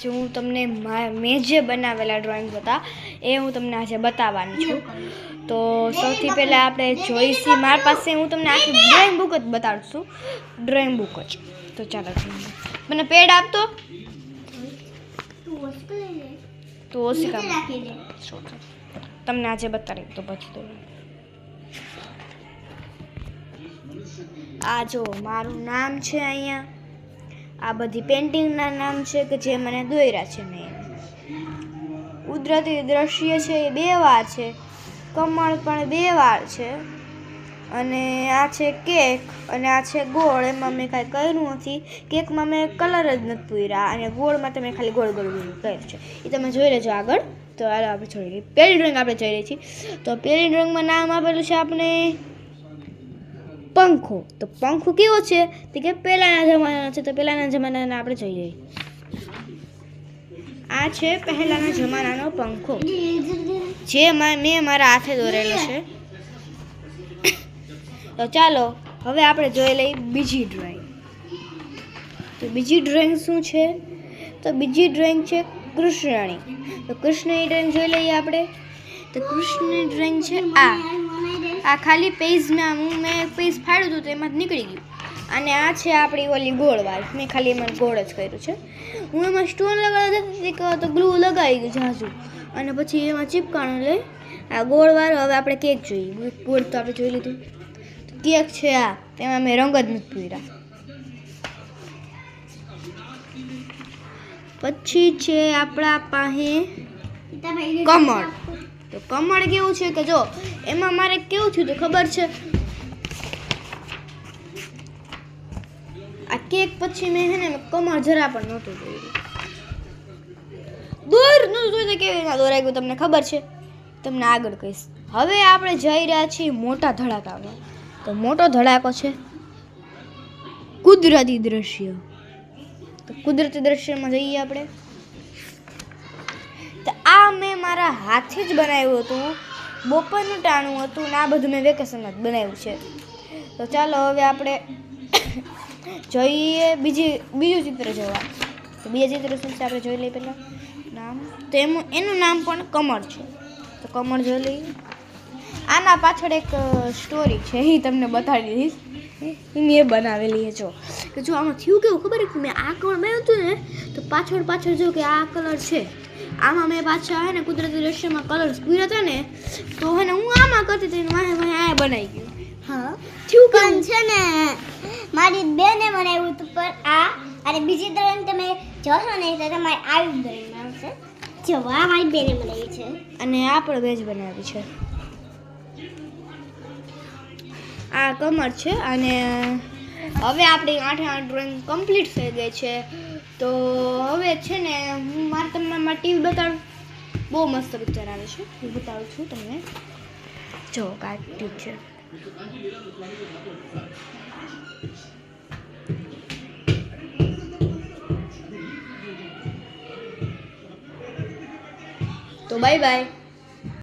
जो हूँ तमने मैं जे बनावेला ड्रॉइंग था ए हूँ तमने आज बतावानी छूँ। तो सौथी पहला आपणे जोईसी मार पासे हूँ तमने आखी ड्रॉइंग बुक ज बताड़शुं, ड्रॉइंग बुक ज। तो चालो मने पेड आप तो ओसिका तमने आज बताड़ी तो पछी तो आ जो मारू नाम छे अहींया आ बधी पेंटिंग ना नाम छे के जे मने दोर्या छे मैं कुदरती दृश्य छे ए 2 वार छे, कमळ पण 2 वार छे अने आ छे केक अने आ छे गोळ। एमां मैं कांई कर्युं नथी, केक मां मैं कलर ज नथी पूर्या अने गोळ मां तमे खाली गोळ गोळ कर्युं छे ए तमे जोई लेजो आगळ। तो हालो आपणे जोई लईए पहेली ड्रॉइंग आपणे जोई लईए छीए। तो पहेली ड्रॉइंग मां नाम आपेલું છે આપણે पंखो। तो पंखो केवो छे तो के पहेलाना जमानानो छे। तो पहेलाना जमानाना आपणे जोई लईए। आ छे पहेलाना जमानानो पंखो जे मैं मारा हाथे दोरेलो छे। तो चालो हवे आपणे जोई लईए बीजी ड्रॉइंग। तो बीजी ड्रॉइंग शुं छे तो बीजी ड्रॉइंग छे कृष्णनी। तो कृष्णनी ड्रॉइंग जोई लईए आपणे। तो कृष्णनी ड्रॉइंग छे आ खाली पेज में मैं पेज फाड़્યું હતું તો એમાં નીકળી ગયું અને આ છે આપણી ઓલી ગોળવાળ। મેં ખાલી એમાં ગોળ જ કર્યું છે। હું એમાં સ્ટોન લગાડવા જતી તો ગ્લુ લગાવી ગયું જાજુ અને પછી એમાં ચીપકાણું લઈ આ ગોળવાળ। હવે આપણે કેક જોઈએ। ગોળ તો આપણે જોઈ લીધું। કેક છે આ તેમાં મેં રંગ જ નથી પૂર્યા। પછી છે આપણા પાસે કમળ। तो कमळ केवुं छे के जो एमां मारे केवुं थयुं तो खबर छे आ केक पछी मैं हेने कमळ जरा पण नहोतुं जोयुं। दूर न जोई केवी રીતના દોરાઈ ગયું તમને ખબર છે, તમને આગળ કહીશ। હવે આપણે જઈ રહ્યા છીએ મોટા ધડાકામાં। તો મોટો ધડાકો છે કુદરતી દ્રશ્ય। તો કુદરતી દ્રશ્યમાં જઈએ આપણે। तो आ मैं मारा हाथे ज बनाव्युं हतुं, बपोरनुं टाणुं हतुं ने आ बधुं मैं वेकेशनमां ज बनाव्युं छे। तो चालो हवे आपणे जोईए बीजुं चित्र जोवा। तो बीजा चित्र शुं छे आपणे जोई लईए पहिला नाम। तो एनुं नाम पण कमळ छे। तो कमळ जोई लईए। आना पाछळ एक स्टोरी छे ए तमने बताड़ी दईश। मैं बनावेली है जो कि जो आमां थयुं केवुं खबर है मैं आ कमळ बनाव्युं हतुं ने तो पाछळ जो कि आ कलर छे आमा मैं पाछा है ने कुदरती दृश्य में कलर्स पूरा था ने तो है ने हूँ आमा करती थी माहे माहे आ बनाई गई। हाँ थ्यू कौन छे ने मारी बेने बनाव्યું હતું पर आ अरे बीजी ड्रॉइंग તમે જોશો ને તો તમારે આવી ड्रॉइंग આવશે। જો આ મારી બેને બનાવી છે અને આ પણ બેજ બનાવી છે। આ કમળ છે અને હવે આપણી 8 ड्रॉइंग કમ્પ્લીટ થઈ ગઈ છે। तो હવે છે ને હું મારે તમને મારી ટીવી બતાડું। બહુ મસ્ત પિક્ચર આવે છે હું બતાવું છું તમને। જો કાઢી છે તો બાય બાય।